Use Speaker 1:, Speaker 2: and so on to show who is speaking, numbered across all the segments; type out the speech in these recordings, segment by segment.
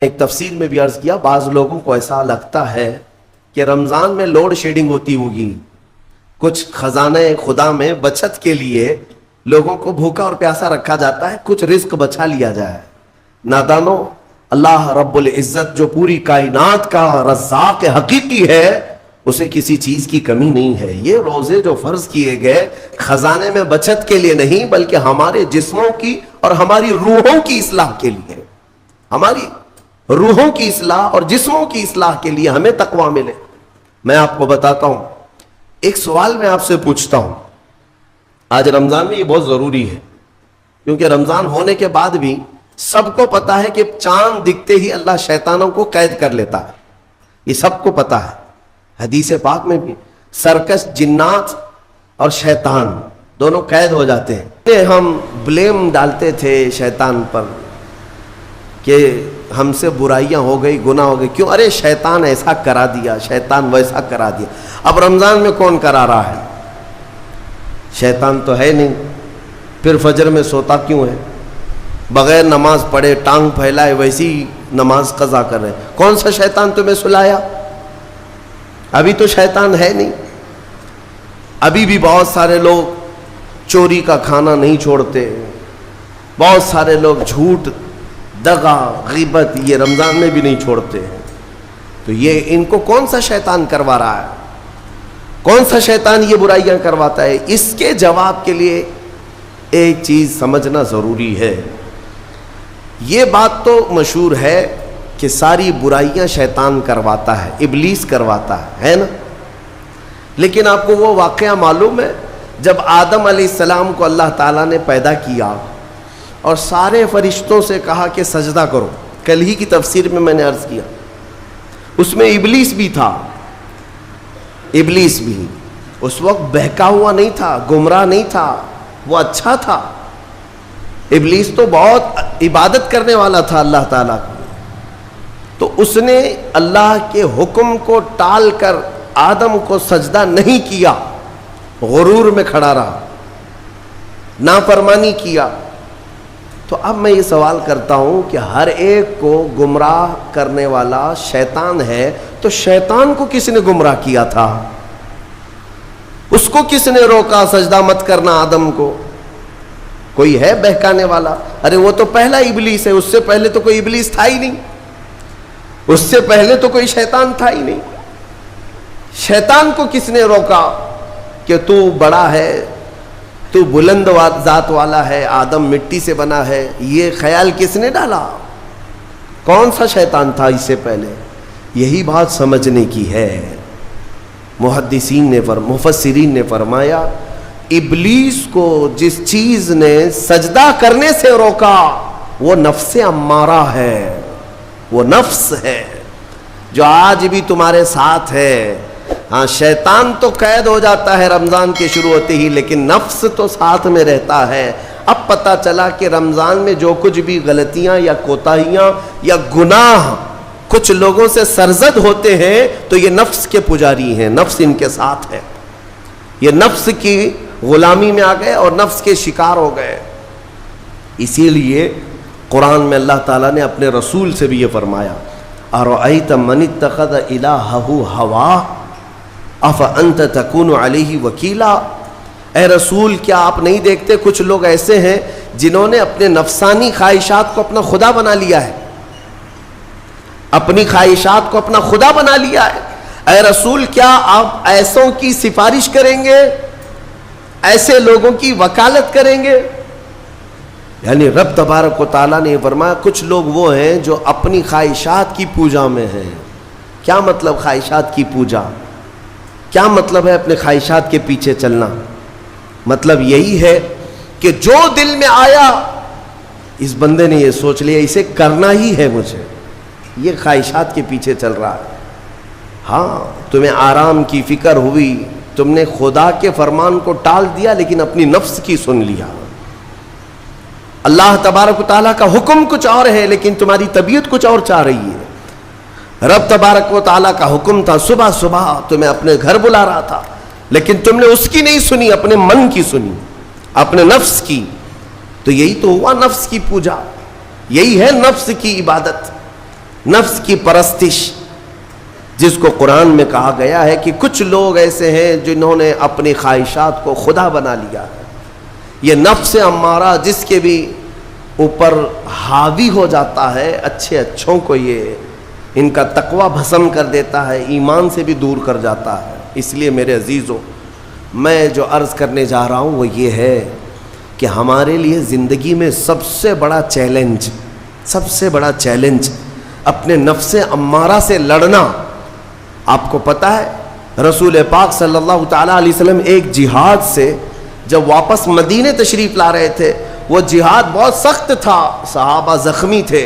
Speaker 1: ایک تفسیر میں بھی عرض کیا، بعض لوگوں کو ایسا لگتا ہے کہ رمضان میں لوڈ شیڈنگ ہوتی ہوگی، کچھ خزانہ خدا میں بچت کے لیے لوگوں کو بھوکا اور پیاسا رکھا جاتا ہے، کچھ رزق بچا لیا جائے۔ نادانو، اللہ رب العزت جو پوری کائنات کا رزاق حقیقی ہے، اسے کسی چیز کی کمی نہیں ہے۔ یہ روزے جو فرض کیے گئے خزانے میں بچت کے لیے نہیں، بلکہ ہمارے جسموں کی اور ہماری روحوں کی اصلاح کے لیے، ہماری روحوں کی اصلاح اور جسموں کی اصلاح کے لیے ہمیں تقویٰ ملے۔ میں آپ کو بتاتا ہوں، ایک سوال میں آپ سے پوچھتا ہوں، آج رمضان میں یہ بہت ضروری ہے، کیونکہ رمضان ہونے کے بعد بھی سب کو پتا ہے کہ چاند دکھتے ہی اللہ شیطانوں کو قید کر لیتا ہے، یہ سب کو پتا ہے۔ حدیث پاک میں بھی سرکش جنات اور شیطان دونوں قید ہو جاتے ہیں۔ ہم بلیم ڈالتے تھے شیطان پر کہ ہم سے برائیاں ہو گئی، گناہ ہو گئی، کیوں؟ ارے شیطان ایسا کرا دیا، شیطان ویسا کرا دیا۔ اب رمضان میں کون کرا رہا ہے؟ شیطان تو ہے نہیں، پھر فجر میں سوتا کیوں ہے؟ بغیر نماز پڑھے ٹانگ پھیلائے ویسی نماز قضا کر رہے ہیں۔ کون سا شیطان تمہیں سلایا؟ ابھی تو شیطان ہے نہیں۔ ابھی بھی بہت سارے لوگ چوری کا کھانا نہیں چھوڑتے، بہت سارے لوگ جھوٹ، دغا، غیبت یہ رمضان میں بھی نہیں چھوڑتے ہیں۔ تو یہ ان کو کون سا شیطان کروا رہا ہے؟ کون سا شیطان یہ برائیاں کرواتا ہے؟ اس کے جواب کے لیے ایک چیز سمجھنا ضروری ہے۔ یہ بات تو مشہور ہے کہ ساری برائیاں شیطان کرواتا ہے، ابلیس کرواتا ہے نا؟ لیکن آپ کو وہ واقعہ معلوم ہے جب آدم علیہ السلام کو اللہ تعالیٰ نے پیدا کیا اور سارے فرشتوں سے کہا کہ سجدہ کرو، کل ہی کی تفسیر میں نے عرض کیا، اس میں ابلیس بھی تھا۔ ابلیس بھی اس وقت بہکا ہوا نہیں تھا، گمراہ نہیں تھا، وہ اچھا تھا۔ ابلیس تو بہت عبادت کرنے والا تھا اللہ تعالیٰ کی، تو اس نے اللہ کے حکم کو ٹال کر آدم کو سجدہ نہیں کیا، غرور میں کھڑا رہا، نافرمانی کیا۔ تو اب میں یہ سوال کرتا ہوں کہ ہر ایک کو گمراہ کرنے والا شیطان ہے، تو شیطان کو کس نے گمراہ کیا تھا؟ اس کو کس نے روکا سجدہ مت کرنا آدم کو؟ کوئی ہے بہکانے والا؟ ارے وہ تو پہلا ابلیس ہے، اس سے پہلے تو کوئی ابلیس تھا ہی نہیں، اس سے پہلے تو کوئی شیطان تھا ہی نہیں۔ شیطان کو کس نے روکا کہ تو بڑا ہے، تو بلند ذات والا ہے، آدم مٹی سے بنا ہے؟ یہ خیال کس نے ڈالا؟ کون سا شیطان تھا اس سے پہلے؟ یہی بات سمجھنے کی ہے۔ محدثین نے مفسرین نے فرمایا، ابلیس کو جس چیز نے سجدہ کرنے سے روکا وہ نفس امارہ ہے، وہ نفس ہے جو آج بھی تمہارے ساتھ ہے۔ ہاں، شیطان تو قید ہو جاتا ہے رمضان کے شروع ہوتے ہی، لیکن نفس تو ساتھ میں رہتا ہے۔ اب پتہ چلا کہ رمضان میں جو کچھ بھی غلطیاں یا کوتاہیاں یا گناہ کچھ لوگوں سے سرزد ہوتے ہیں تو یہ نفس کے پجاری ہیں، نفس ان کے ساتھ ہے، یہ نفس کی غلامی میں آ گئے اور نفس کے شکار ہو گئے۔ اسی لیے قرآن میں اللہ تعالیٰ نے اپنے رسول سے بھی یہ فرمایا، اَرَأَيْتَ مَنِ اتَّخَذَ إِلَٰهَهُ هَوَاهُ أَفَأَنْتَ تَكُونُ عَلَيْهِ وَكِيلًا۔ اے رسول، کیا آپ نہیں دیکھتے کچھ لوگ ایسے ہیں جنہوں نے اپنے نفسانی خواہشات کو اپنا خدا بنا لیا ہے، اپنی خواہشات کو اپنا خدا بنا لیا ہے۔ اے رسول، کیا آپ ایسوں کی سفارش کریں گے، ایسے لوگوں کی وکالت کریں گے؟ یعنی رب تبارک و تعالیٰ نے فرمایا کچھ لوگ وہ ہیں جو اپنی خواہشات کی پوجا میں ہیں۔ کیا مطلب خواہشات کی پوجا؟ کیا مطلب ہے اپنے خواہشات کے پیچھے چلنا؟ مطلب یہی ہے کہ جو دل میں آیا اس بندے نے یہ سوچ لیا اسے کرنا ہی ہے مجھے، یہ خواہشات کے پیچھے چل رہا ہے۔ ہاں، تمہیں آرام کی فکر ہوئی، تم نے خدا کے فرمان کو ٹال دیا لیکن اپنی نفس کی سن لیا۔ اللہ تبارک و تعالیٰ کا حکم کچھ اور ہے لیکن تمہاری طبیعت کچھ اور چاہ رہی ہے۔ رب تبارک و تعالیٰ کا حکم تھا صبح صبح تمہیں اپنے گھر بلا رہا تھا، لیکن تم نے اس کی نہیں سنی، اپنے من کی سنی، اپنے نفس کی۔ تو یہی تو ہوا نفس کی پوجا، یہی ہے نفس کی عبادت۔ نفس کی پرستش، جس کو قرآن میں کہا گیا ہے کہ کچھ لوگ ایسے ہیں جنہوں نے اپنی خواہشات کو خدا بنا لیا ہے. یہ نفس امارہ جس کے بھی اوپر حاوی ہو جاتا ہے، اچھے اچھوں کو یہ ان کا تقوی بھسم کر دیتا ہے، ایمان سے بھی دور کر جاتا ہے. اس لیے میرے عزیزو، میں جو عرض کرنے جا رہا ہوں وہ یہ ہے کہ ہمارے لیے زندگی میں سب سے بڑا چیلنج اپنے نفس امارہ سے لڑنا. آپ کو پتہ ہے رسول پاک صلی اللہ تعالیٰ علیہ وسلم ایک جہاد سے جب واپس مدینے تشریف لا رہے تھے، وہ جہاد بہت سخت تھا، صحابہ زخمی تھے،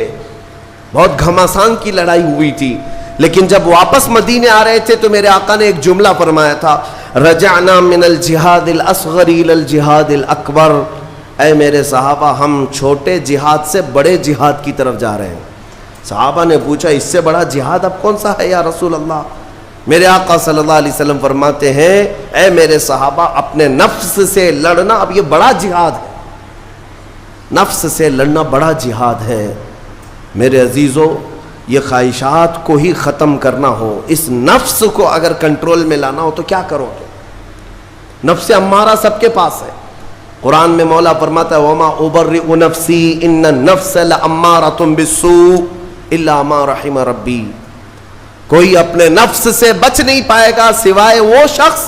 Speaker 1: بہت گھماسان کی لڑائی ہوئی تھی، لیکن جب واپس مدینے آ رہے تھے تو میرے آقا نے ایک جملہ فرمایا تھا، رجعنا من الجہاد الاصغر الى الجہاد الاکبر. اے میرے صحابہ، ہم چھوٹے جہاد سے بڑے جہاد کی طرف جا رہے ہیں. صحابہ نے پوچھا اس سے بڑا جہاد اب کون سا ہے یا رسول اللہ؟ میرے آقا صلی اللہ علیہ وسلم فرماتے ہیں، اے میرے صحابہ، اپنے نفس سے لڑنا اب یہ بڑا جہاد ہے. نفس سے لڑنا بڑا جہاد ہے. میرے عزیزو، یہ خواہشات کو ہی ختم کرنا ہو، اس نفس کو اگر کنٹرول میں لانا ہو تو کیا کرو گے؟ نفس امارہ سب کے پاس ہے. قرآن میں مولا فرماتا ہے وَمَا أُبَرِّئُ نَفْسِي إِنَّ النَّفْسَ لَأَمَّارَةٌ بِالسُّوءِ إِلَّا مَا رَحِمَ رَبِّي. کوئی اپنے نفس سے بچ نہیں پائے گا سوائے وہ شخص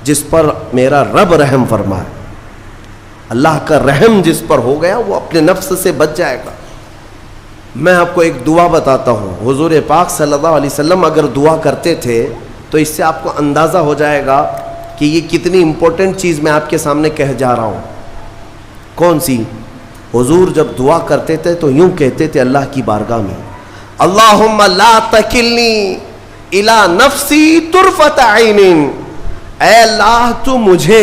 Speaker 1: جس پر میرا رب رحم فرمائے. اللہ کا رحم جس پر ہو گیا وہ اپنے نفس سے بچ جائے گا. میں آپ کو ایک دعا بتاتا ہوں. حضور پاک صلی اللہ علیہ وسلم اگر دعا کرتے تھے تو اس سے آپ کو اندازہ ہو جائے گا کہ یہ کتنی امپورٹنٹ چیز میں آپ کے سامنے کہہ جا رہا ہوں. کون سی؟ حضور جب دعا کرتے تھے تو یوں کہتے تھے اللہ کی بارگاہ میں، اللہم لا تکلنی الی نفسی طرفۃ عین. اے اللہ تو مجھے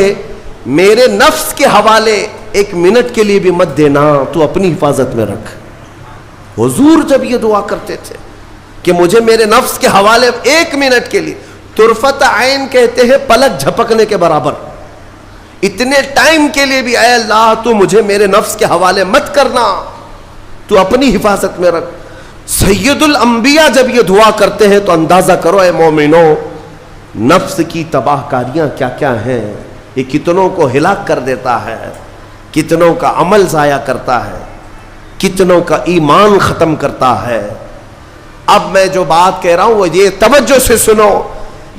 Speaker 1: میرے نفس کے حوالے ایک منٹ کے لیے بھی مت دینا، تو اپنی حفاظت میں رکھ. حضور جب یہ دعا کرتے تھے کہ مجھے میرے نفس کے حوالے ایک منٹ کے لیے، طرفۃ عین کہتے ہیں پلک جھپکنے کے برابر، اتنے ٹائم کے لیے بھی اے اللہ تو مجھے میرے نفس کے حوالے مت کرنا، تو اپنی حفاظت میں رکھ. سید الانبیاء جب یہ دعا کرتے ہیں تو اندازہ کرو اے مومنو، نفس کی تباہ کاریاں کیا کیا ہیں. یہ کتنوں کو ہلاک کر دیتا ہے، کتنوں کا عمل ضائع کرتا ہے، کتنوں کا ایمان ختم کرتا ہے. اب میں جو بات کہہ رہا ہوں وہ یہ توجہ سے سنو.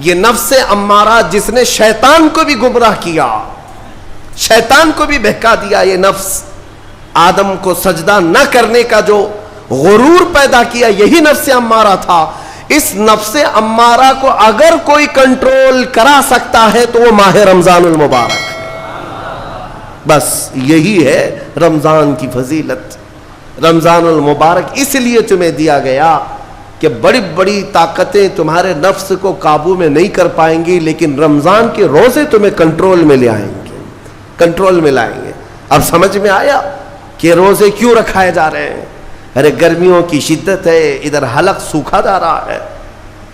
Speaker 1: یہ نفس امارہ جس نے شیطان کو بھی گمراہ کیا، شیطان کو بھی بہکا دیا، یہ نفس آدم کو سجدہ نہ کرنے کا جو غرور پیدا کیا، یہی نفس امارہ تھا. اس نفس امارہ کو اگر کوئی کنٹرول کرا سکتا ہے تو وہ ماہ رمضان المبارک ہے. بس یہی ہے رمضان کی فضیلت. رمضان المبارک اس لیے تمہیں دیا گیا کہ بڑی بڑی طاقتیں تمہارے نفس کو قابو میں نہیں کر پائیں گی، لیکن رمضان کے روزے تمہیں کنٹرول میں لے آئیں گے، کنٹرول میں لائیں گے. اب سمجھ میں آیا کہ روزے کیوں رکھائے جا رہے ہیں؟ ارے گرمیوں کی شدت ہے، ادھر حلق سوکھا جا رہا ہے،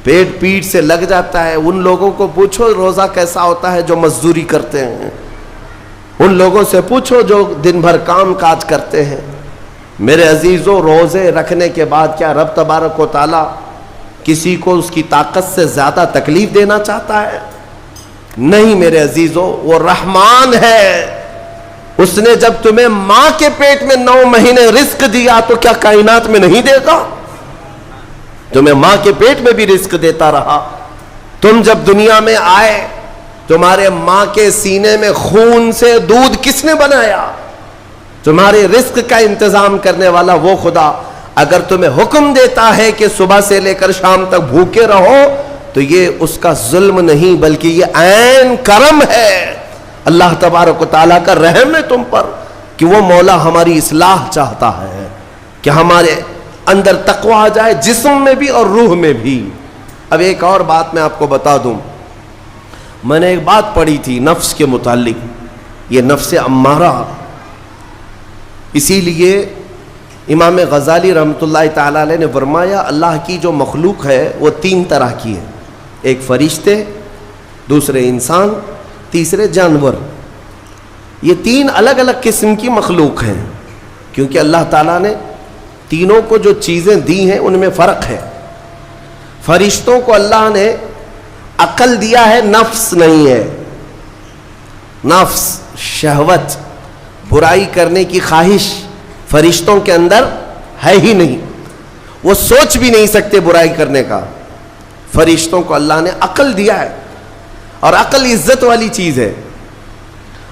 Speaker 1: پیٹ پیٹ سے لگ جاتا ہے. ان لوگوں کو پوچھو روزہ کیسا ہوتا ہے جو مزدوری کرتے ہیں، ان لوگوں سے پوچھو جو دن بھر کام کاج کرتے ہیں. میرے عزیزوں، روزے رکھنے کے بعد کیا رب تبارک و تعالی کسی کو اس کی طاقت سے زیادہ تکلیف دینا چاہتا ہے؟ نہیں میرے عزیزوں، وہ رحمان ہے. اس نے جب تمہیں ماں کے پیٹ میں 9 مہینے رزق دیا تو کیا کائنات میں نہیں دے گا؟ تمہیں ماں کے پیٹ میں بھی رزق دیتا رہا. تم جب دنیا میں آئے، تمہارے ماں کے سینے میں خون سے دودھ کس نے بنایا؟ تمہارے رزق کا انتظام کرنے والا وہ خدا. اگر تمہیں حکم دیتا ہے کہ صبح سے لے کر شام تک بھوکے رہو تو یہ اس کا ظلم نہیں بلکہ یہ عین کرم ہے. اللہ تبارک و تعالیٰ کا رحم ہے تم پر کہ وہ مولا ہماری اصلاح چاہتا ہے کہ ہمارے اندر تقوی آ جائے، جسم میں بھی اور روح میں بھی. اب ایک اور بات میں آپ کو بتا دوں. میں نے ایک بات پڑھی تھی نفس کے متعلق، یہ نفس امارہ. اسی لیے امام غزالی رحمۃ اللہ تعالیٰ علیہ نے فرمایا اللہ کی جو مخلوق ہے وہ 3 طرح کی ہے. ایک فرشتے، دوسرے انسان، تیسرے جانور. یہ 3 الگ الگ قسم کی مخلوق ہیں، کیونکہ اللہ تعالیٰ نے تینوں کو جو چیزیں دی ہیں ان میں فرق ہے. فرشتوں کو اللہ نے عقل دیا ہے، نفس نہیں ہے. نفس، شہوت، برائی کرنے کی خواہش فرشتوں کے اندر ہے ہی نہیں، وہ سوچ بھی نہیں سکتے برائی کرنے کا. فرشتوں کو اللہ نے عقل دیا ہے، اور عقل عزت والی چیز ہے.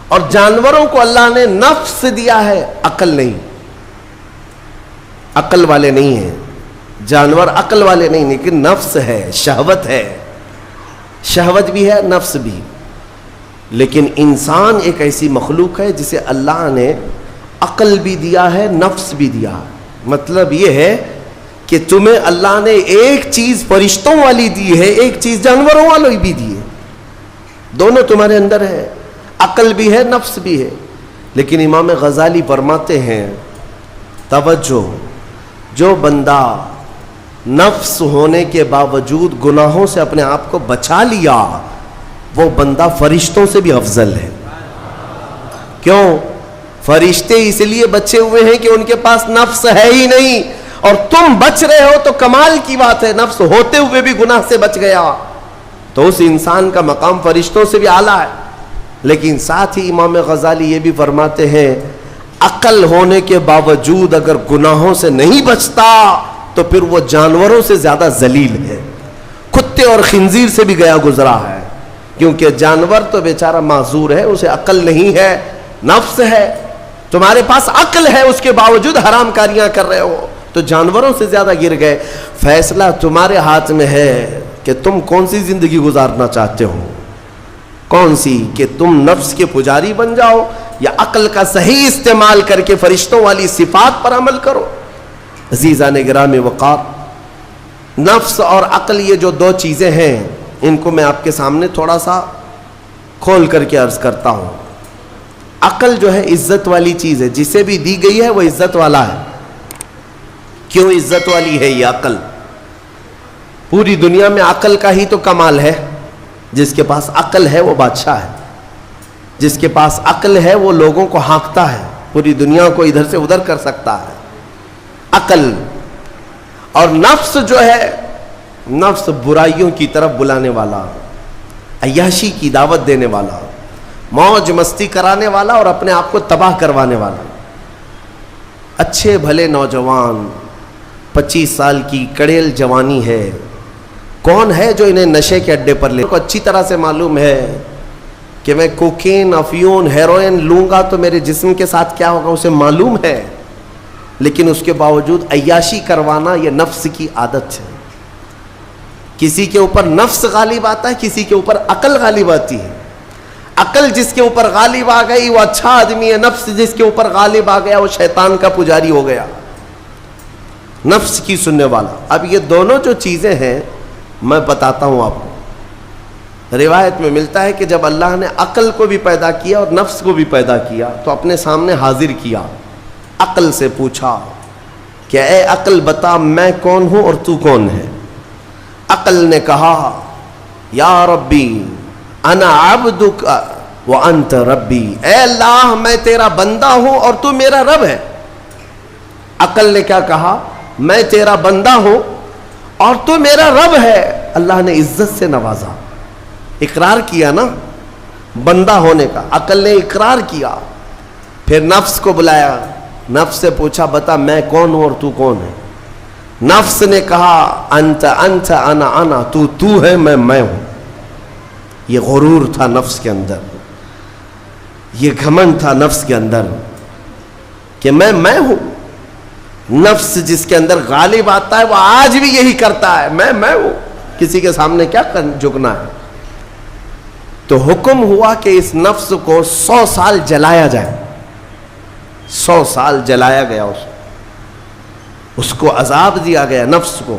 Speaker 1: اور جانوروں کو اللہ نے نفس دیا ہے، عقل نہیں. عقل والے نہیں ہیں جانور، عقل والے نہیں، لیکن نفس ہے، شہوت ہے. شہوت بھی ہے، نفس بھی. لیکن انسان ایک ایسی مخلوق ہے جسے اللہ نے عقل بھی دیا ہے، نفس بھی دیا ہے. مطلب یہ ہے کہ تمہیں اللہ نے ایک چیز فرشتوں والی دی ہے، ایک چیز جانوروں والی بھی دی ہے. دونوں تمہارے اندر ہے، عقل بھی ہے، نفس بھی ہے. لیکن امام غزالی فرماتے ہیں توجہ، جو بندہ نفس ہونے کے باوجود گناہوں سے اپنے آپ کو بچا لیا، وہ بندہ فرشتوں سے بھی افضل ہے. کیوں؟ فرشتے اس لیے بچے ہوئے ہیں کہ ان کے پاس نفس ہے ہی نہیں، اور تم بچ رہے ہو تو کمال کی بات ہے. نفس ہوتے ہوئے بھی گناہ سے بچ گیا تو اس انسان کا مقام فرشتوں سے بھی اعلیٰ ہے. لیکن ساتھ ہی امام غزالی یہ بھی فرماتے ہیں عقل ہونے کے باوجود اگر گناہوں سے نہیں بچتا تو پھر وہ جانوروں سے زیادہ ذلیل ہے، کتے اور خنزیر سے بھی گیا گزرا ہے. کیونکہ جانور تو بیچارہ معذور ہے، اسے عقل نہیں ہے، نفس ہے. تمہارے پاس عقل ہے، اس کے باوجود حرام کاریاں کر رہے ہو تو جانوروں سے زیادہ گر گئے. فیصلہ تمہارے ہاتھ میں ہے کہ تم کون سی زندگی گزارنا چاہتے ہو. کون سی؟ کہ تم نفس کے پجاری بن جاؤ یا عقل کا صحیح استعمال کر کے فرشتوں والی صفات پر عمل کرو. عزیزان گرامی وقار، نفس اور عقل یہ جو دو چیزیں ہیں ان کو میں آپ کے سامنے تھوڑا سا کھول کر کے عرض کرتا ہوں. عقل جو ہے عزت والی چیز ہے، جسے بھی دی گئی ہے وہ عزت والا ہے. کیوں عزت والی ہے یہ عقل؟ پوری دنیا میں عقل کا ہی تو کمال ہے. جس کے پاس عقل ہے وہ بادشاہ ہے، جس کے پاس عقل ہے وہ لوگوں کو ہانکتا ہے، پوری دنیا کو ادھر سے ادھر کر سکتا ہے. عقل. اور نفس جو ہے، نفس برائیوں کی طرف بلانے والا، عیاشی کی دعوت دینے والا، موج مستی کرانے والا اور اپنے آپ کو تباہ کروانے والا. اچھے بھلے نوجوان، 25 سال کی کڑیل جوانی ہے، کون ہے جو انہیں نشے کے اڈے پر لے؟ کو اچھی طرح سے معلوم ہے کہ میں کوکین، افیون، ہیروئن لوں گا تو میرے جسم کے ساتھ کیا ہوگا، اسے معلوم ہے. لیکن اس کے باوجود عیاشی کروانا یہ نفس کی عادت ہے. کسی کے اوپر نفس غالب آتا ہے، کسی کے اوپر عقل غالب آتی ہے. عقل جس کے اوپر غالب آ گئی وہ اچھا آدمی ہے، نفس جس کے اوپر غالب آ گیا وہ شیطان کا پجاری ہو گیا، نفس کی سننے والا. اب یہ دونوں جو چیزیں ہیں میں بتاتا ہوں آپ کو. روایت میں ملتا ہے کہ جب اللہ نے عقل کو بھی پیدا کیا اور نفس کو بھی پیدا کیا تو اپنے سامنے حاضر کیا. عقل سے پوچھا کہ اے عقل بتا میں کون ہوں اور تو کون ہے؟ عقل نے کہا یا ربی انا عبدک وانت ربی، اے اللہ میں تیرا بندہ ہوں اور تو میرا رب ہے. عقل نے کیا کہا؟ میں تیرا بندہ ہوں اور تو میرا رب ہے. اللہ نے عزت سے نوازا، اقرار کیا نا بندہ ہونے کا. عقل نے اقرار کیا. پھر نفس کو بلایا، نفس سے پوچھا بتا میں کون ہوں اور تو کون ہے؟ نفس نے کہا انت انت انا انا، تو ہے میں ہوں. یہ غرور تھا نفس کے اندر، یہ گھمنڈ تھا نفس کے اندر کہ میں ہوں. نفس جس کے اندر غالب آتا ہے وہ آج بھی یہی کرتا ہے، میں ہوں، کسی کے سامنے کیا جھکنا ہے. تو حکم ہوا کہ اس نفس کو 100 سال جلایا جائے. 100 سال جلایا گیا، اس کو عذاب دیا گیا نفس کو.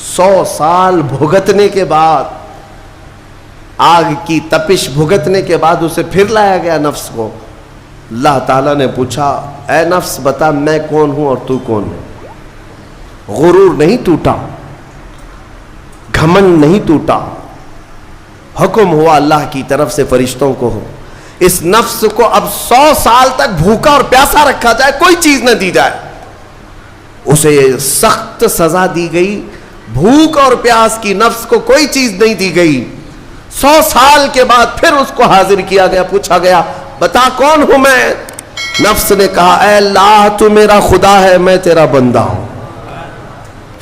Speaker 1: 100 سال بھگتنے کے بعد، آگ کی تپش بھگتنے کے بعد اسے پھر لایا گیا نفس کو. اللہ تعالیٰ نے پوچھا اے نفس بتا میں کون ہوں اور تو کون ہے؟ غرور نہیں ٹوٹا، گھمنڈ نہیں ٹوٹا. حکم ہوا اللہ کی طرف سے فرشتوں کو، اس نفس کو اب 100 سال تک بھوکا اور پیاسا رکھا جائے، کوئی چیز نہ دی جائے. اسے سخت سزا دی گئی, بھوک اور پیاس کی نفس کو کوئی چیز نہیں دی گئی. 100 سال کے بعد پھر اس کو حاضر کیا گیا, پوچھا گیا بتا کون ہوں میں؟ نفس نے کہا اے اللہ تو میرا خدا ہے, میں تیرا بندہ ہوں.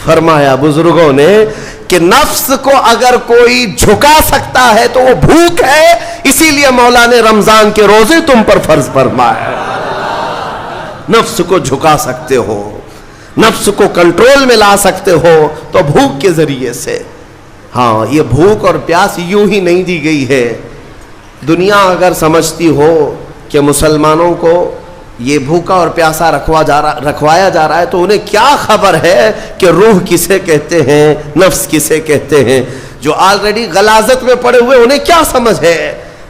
Speaker 1: فرمایا بزرگوں نے کہ نفس کو اگر کوئی جھکا سکتا ہے تو وہ بھوک ہے, اسی لیے مولا نے رمضان کے روزے تم پر فرض فرمایا. نفس کو جھکا سکتے ہو, نفس کو کنٹرول میں لا سکتے ہو تو بھوک کے ذریعے سے. ہاں یہ بھوک اور پیاس یوں ہی نہیں دی گئی ہے. دنیا اگر سمجھتی ہو کہ مسلمانوں کو یہ بھوکا اور پیاسا رکھوایا جا رہا ہے تو انہیں کیا خبر ہے کہ روح کسے کہتے ہیں, نفس کسے کہتے ہیں. جو آلریڈی غلاظت میں پڑے ہوئے انہیں کیا سمجھ ہے.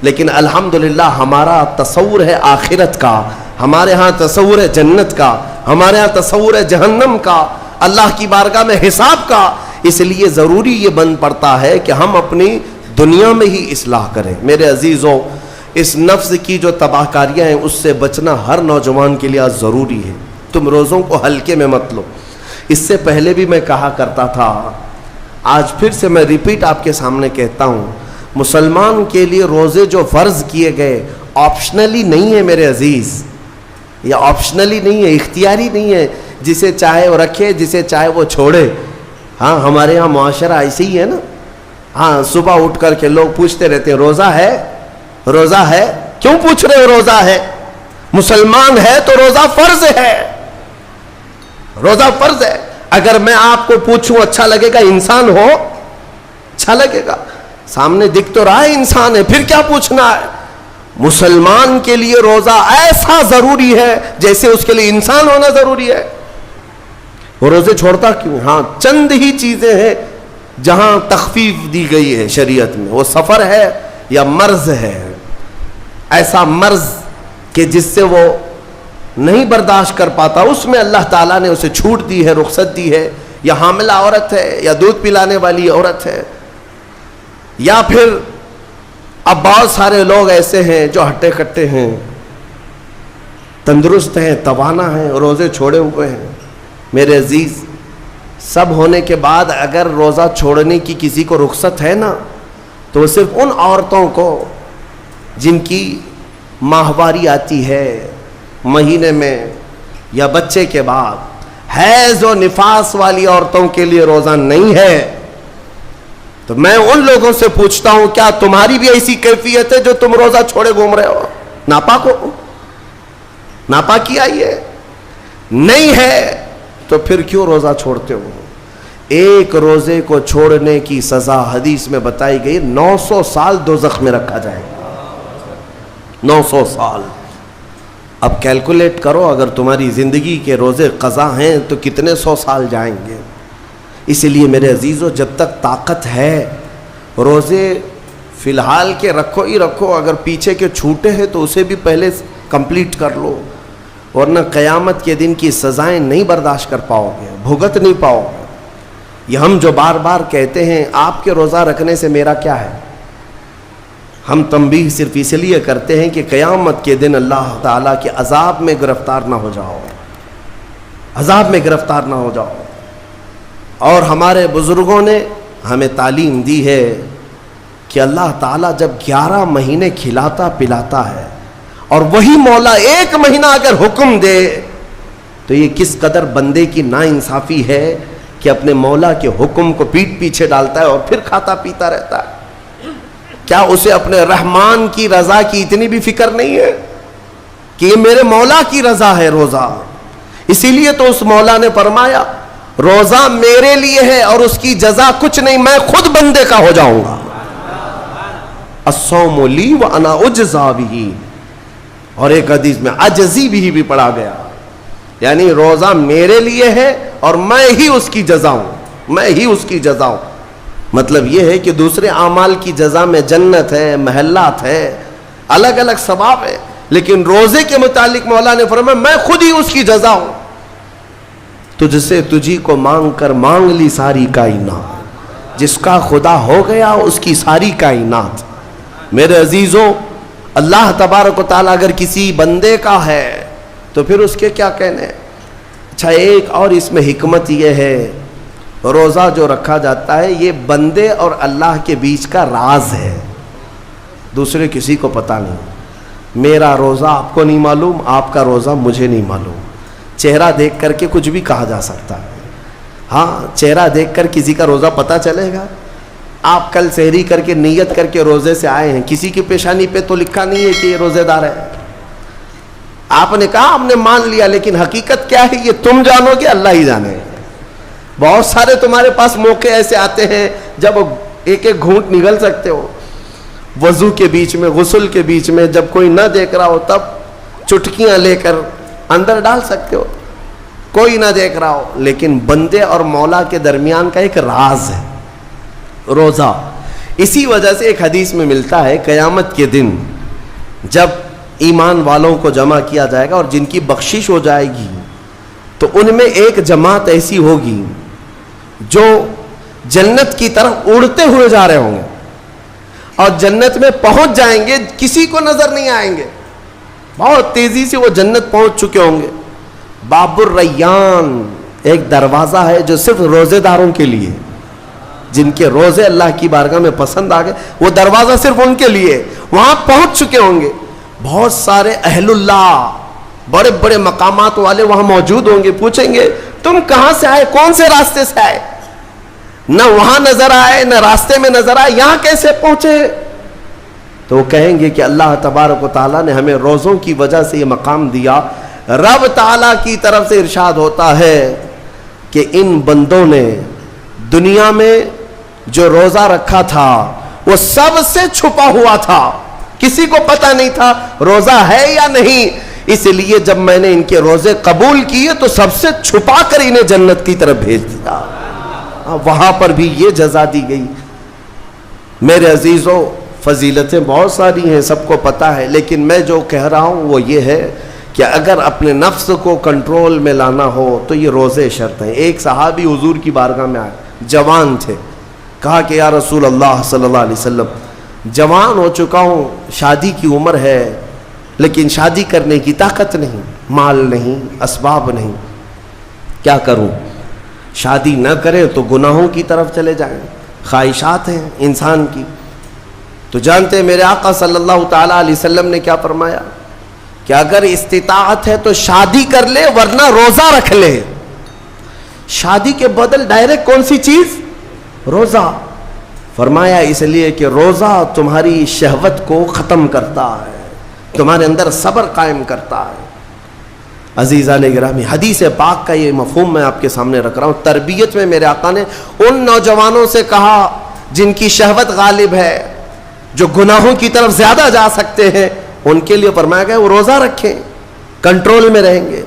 Speaker 1: لیکن الحمدللہ ہمارا تصور ہے آخرت کا, ہمارے ہاں تصور ہے جنت کا, ہمارے ہاں تصور ہے جہنم کا, اللہ کی بارگاہ میں حساب کا. اس لیے ضروری یہ بن پڑتا ہے کہ ہم اپنی دنیا میں ہی اصلاح کریں. میرے عزیزوں, اس نفس کی جو تباہ کاریاں ہیں اس سے بچنا ہر نوجوان کے لیے ضروری ہے. تم روزوں کو ہلکے میں مت لو. اس سے پہلے بھی میں کہا کرتا تھا, آج پھر سے میں ریپیٹ آپ کے سامنے کہتا ہوں, مسلمان کے لیے روزے جو فرض کیے گئے آپشنلی نہیں ہے میرے عزیز. یہ آپشنلی نہیں ہے, اختیاری نہیں ہے. جسے چاہے وہ رکھے, جسے چاہے وہ چھوڑے. ہاں ہمارے ہاں معاشرہ ایسے ہی ہے نا. ہاں صبح اٹھ کر کے لوگ پوچھتے رہتے ہیں روزہ ہے, روزہ ہے. کیوں پوچھ رہے ہو روزہ ہے؟ مسلمان ہے تو روزہ فرض ہے, روزہ فرض ہے. اگر میں آپ کو پوچھوں اچھا لگے گا؟ انسان ہو اچھا لگے گا, سامنے دکھ تو رہا ہے انسان ہے, پھر کیا پوچھنا ہے. مسلمان کے لیے روزہ ایسا ضروری ہے جیسے اس کے لیے انسان ہونا ضروری ہے. وہ روزے چھوڑتا کیوں؟ ہاں چند ہی چیزیں ہیں جہاں تخفیف دی گئی ہے شریعت میں. وہ سفر ہے یا مرض ہے, ایسا مرض کہ جس سے وہ نہیں برداشت کر پاتا, اس میں اللہ تعالیٰ نے اسے چھوٹ دی ہے, رخصت دی ہے. یا حاملہ عورت ہے, یا دودھ پلانے والی عورت ہے, یا پھر اب بہت سارے لوگ ایسے ہیں جو ہٹے کٹے ہیں, تندرست ہیں, توانا ہیں, روزے چھوڑے ہوئے ہیں. میرے عزیز, سب ہونے کے بعد اگر روزہ چھوڑنے کی کسی کو رخصت ہے نا, تو صرف ان عورتوں کو جن کی ماہواری آتی ہے مہینے میں یا بچے کے بعد, حیض و نفاس والی عورتوں کے لیے روزہ نہیں ہے. تو میں ان لوگوں سے پوچھتا ہوں, کیا تمہاری بھی ایسی کیفیت ہے جو تم روزہ چھوڑے گھوم رہے ہو؟ ناپاک ہو, ناپاکی آئی ہے؟ نہیں ہے تو پھر کیوں روزہ چھوڑتے ہو؟ ایک روزے کو چھوڑنے کی سزا حدیث میں بتائی گئی 900 سال دوزخ میں رکھا جائے گا. 900 سال. اب کیلکولیٹ کرو, اگر تمہاری زندگی کے روزے قضا ہیں تو کتنے 100 سال جائیں گے. اسی لیے میرے عزیزو, جب تک طاقت ہے روزے فی الحال کے رکھو ہی رکھو. اگر پیچھے کے چھوٹے ہیں تو اسے بھی پہلے کمپلیٹ کر لو, ورنہ قیامت کے دن کی سزائیں نہیں برداشت کر پاؤ گے, بھگت نہیں پاؤ گے. یہ ہم جو بار بار کہتے ہیں آپ کے روزہ رکھنے سے میرا کیا ہے, ہم تنبیہ صرف اس لیے کرتے ہیں کہ قیامت کے دن اللہ تعالیٰ کے عذاب میں گرفتار نہ ہو جاؤ, عذاب میں گرفتار نہ ہو جاؤ. اور ہمارے بزرگوں نے ہمیں تعلیم دی ہے کہ اللہ تعالیٰ جب 11 مہینے کھلاتا پلاتا ہے اور وہی مولا 1 مہینہ اگر حکم دے تو یہ کس قدر بندے کی ناانصافی ہے کہ اپنے مولا کے حکم کو پیٹ پیچھے ڈالتا ہے اور پھر کھاتا پیتا رہتا ہے. کیا اسے اپنے رحمان کی رضا کی اتنی بھی فکر نہیں ہے کہ یہ میرے مولا کی رضا ہے روزہ؟ اسی لیے تو اس مولا نے فرمایا روزہ میرے لیے ہے اور اس کی جزا کچھ نہیں, میں خود بندے کا ہو جاؤں گا. الصوم لی وانا اجزا بہ. اور ایک حدیث میں عجزی بھی پڑھا گیا, یعنی روزہ میرے لیے ہے اور میں ہی اس کی جزا ہوں, میں ہی اس کی جزا ہوں. مطلب یہ ہے کہ دوسرے اعمال کی جزا میں جنت ہے, محلات ہے, الگ الگ ثواب ہے, لیکن روزے کے متعلق مولا نے فرمایا میں خود ہی اس کی جزا ہوں. تجھ سے تجھی کو مانگ کر مانگ لی ساری کائنات, جس کا خدا ہو گیا اس کی ساری کائنات. میرے عزیزوں, اللہ تبارک و تعالیٰ اگر کسی بندے کا ہے تو پھر اس کے کیا کہنے. اچھا ایک اور اس میں حکمت یہ ہے، روزہ جو رکھا جاتا ہے یہ بندے اور اللہ کے بیچ کا راز ہے، دوسرے کسی کو پتہ نہیں۔ میرا روزہ آپ کو نہیں معلوم، آپ کا روزہ مجھے نہیں معلوم۔ چہرہ دیکھ کر کے کچھ بھی کہا جا سکتا ہے، ہاں چہرہ دیکھ کر کسی کا روزہ پتہ چلے گا؟ آپ کل سحری کر کے نیت کر کے روزے سے آئے ہیں، کسی کی پیشانی پہ تو لکھا نہیں ہے کہ یہ روزے دار ہے، آپ نے کہا ہم نے مان لیا، لیکن حقیقت کیا ہے یہ تم جانو گے، اللہ ہی جانے۔ بہت سارے تمہارے پاس موقع ایسے آتے ہیں جب ایک ایک گھونٹ نگل سکتے ہو، وضو کے بیچ میں، غسل کے بیچ میں، جب کوئی نہ دیکھ رہا ہو تب چٹکیاں لے کر اندر ڈال سکتے ہو، کوئی نہ دیکھ رہا ہو۔ لیکن بندے اور مولا کے درمیان کا ایک راز ہے روزہ۔ اسی وجہ سے ایک حدیث میں ملتا ہے قیامت کے دن جب ایمان والوں کو جمع کیا جائے گا اور جن کی بخشش ہو جائے گی تو ان میں ایک جماعت ایسی ہوگی جو جنت کی طرف اڑتے ہوئے جا رہے ہوں گے اور جنت میں پہنچ جائیں گے، کسی کو نظر نہیں آئیں گے، بہت تیزی سے وہ جنت پہنچ چکے ہوں گے۔ باب الریان ایک دروازہ ہے جو صرف روزے داروں کے لیے، جن کے روزے اللہ کی بارگاہ میں پسند آ گئے، وہ دروازہ صرف ان کے لیے، وہاں پہنچ چکے ہوں گے۔ بہت سارے اہل اللہ، بڑے بڑے مقامات والے وہاں موجود ہوں گے، پوچھیں گے تم کہاں سے آئے، کون سے راستے سے آئے؟ نہ وہاں نظر آئے نہ راستے میں نظر آئے، یہاں کیسے پہنچے؟ تو وہ کہیں گے کہ اللہ تبارک و تعالیٰ نے ہمیں روزوں کی وجہ سے یہ مقام دیا۔ رب تعالیٰ کی طرف سے ارشاد ہوتا ہے کہ ان بندوں نے دنیا میں جو روزہ رکھا تھا وہ سب سے چھپا ہوا تھا، کسی کو پتہ نہیں تھا روزہ ہے یا نہیں، اس لیے جب میں نے ان کے روزے قبول کیے تو سب سے چھپا کر انہیں جنت کی طرف بھیج دیا۔ وہاں پر بھی یہ جزا دی گئی۔ میرے عزیزوں، فضیلتیں بہت ساری ہیں، سب کو پتہ ہے، لیکن میں جو کہہ رہا ہوں وہ یہ ہے کہ اگر اپنے نفس کو کنٹرول میں لانا ہو تو یہ روزے شرط ہیں۔ ایک صحابی حضور کی بارگاہ میں آئے، جوان تھے، کہا کہ یا رسول اللہ صلی اللہ علیہ وسلم، جوان ہو چکا ہوں، شادی کی عمر ہے، لیکن شادی کرنے کی طاقت نہیں، مال نہیں، اسباب نہیں، کیا کروں؟ شادی نہ کرے تو گناہوں کی طرف چلے جائیں، خواہشات ہیں انسان کی۔ تو جانتے ہیں میرے آقا صلی اللہ تعالیٰ علیہ وسلم نے کیا فرمایا کہ اگر استطاعت ہے تو شادی کر لے ورنہ روزہ رکھ لے۔ شادی کے بدل ڈائریکٹ کون سی چیز؟ روزہ۔ فرمایا اس لیے کہ روزہ تمہاری شہوت کو ختم کرتا ہے، تمہارے اندر صبر قائم کرتا ہے۔ عزیزان گرامی، حدیث پاک کا یہ مفہوم میں آپ کے سامنے رکھ رہا ہوں۔ تربیت میں میرے آقا نے ان نوجوانوں سے کہا جن کی شہوت غالب ہے، جو گناہوں کی طرف زیادہ جا سکتے ہیں، ان کے لیے فرمایا گیا وہ روزہ رکھیں، کنٹرول میں رہیں گے۔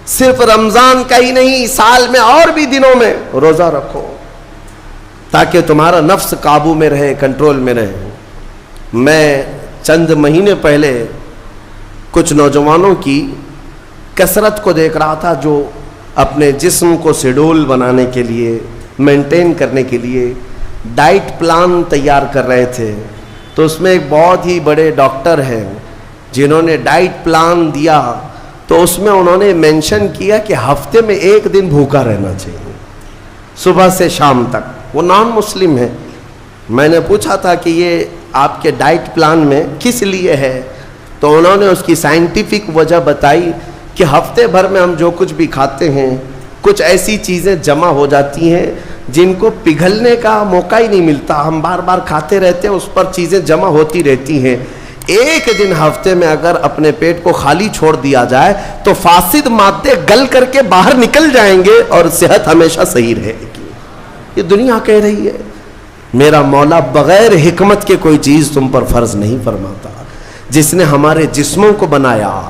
Speaker 1: صرف رمضان کا ہی نہیں، سال میں اور بھی دنوں میں روزہ رکھو تاکہ تمہارا نفس قابو میں رہے، کنٹرول میں رہے۔ میں چند مہینے پہلے کچھ نوجوانوں کی کثرت کو دیکھ رہا تھا جو اپنے جسم کو شیڈول بنانے کے لیے، مینٹین کرنے کے لیے ڈائٹ پلان تیار کر رہے تھے۔ تو اس میں ایک بہت ہی بڑے ڈاکٹر ہیں جنہوں نے ڈائٹ پلان دیا، تو اس میں انہوں نے مینشن کیا کہ ہفتے میں ایک دن بھوکا رہنا چاہیے، صبح سے شام تک۔ وہ نان مسلم ہے۔ میں نے پوچھا تھا کہ یہ آپ کے ڈائٹ پلان میں کس لیے ہے؟ تو انہوں نے اس کی سائنٹیفک وجہ بتائی کہ ہفتے بھر میں ہم جو کچھ بھی کھاتے ہیں، کچھ ایسی چیزیں جمع ہو جاتی ہیں جن کو پگھلنے کا موقع ہی نہیں ملتا، ہم بار بار کھاتے رہتے ہیں، اس پر چیزیں جمع ہوتی رہتی ہیں۔ ایک دن ہفتے میں اگر اپنے پیٹ کو خالی چھوڑ دیا جائے تو فاسد مادے گل کر کے باہر نکل جائیں گے اور صحت ہمیشہ صحیح رہے گی۔ یہ دنیا کہہ رہی ہے۔ میرا مولا بغیر حکمت کے کوئی چیز تم پر فرض نہیں فرماتا۔ جس نے ہمارے جسموں کو بنایا،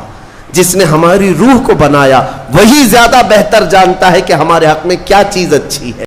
Speaker 1: جس نے ہماری روح کو بنایا، وہی زیادہ بہتر جانتا ہے کہ ہمارے حق میں کیا چیز اچھی ہے۔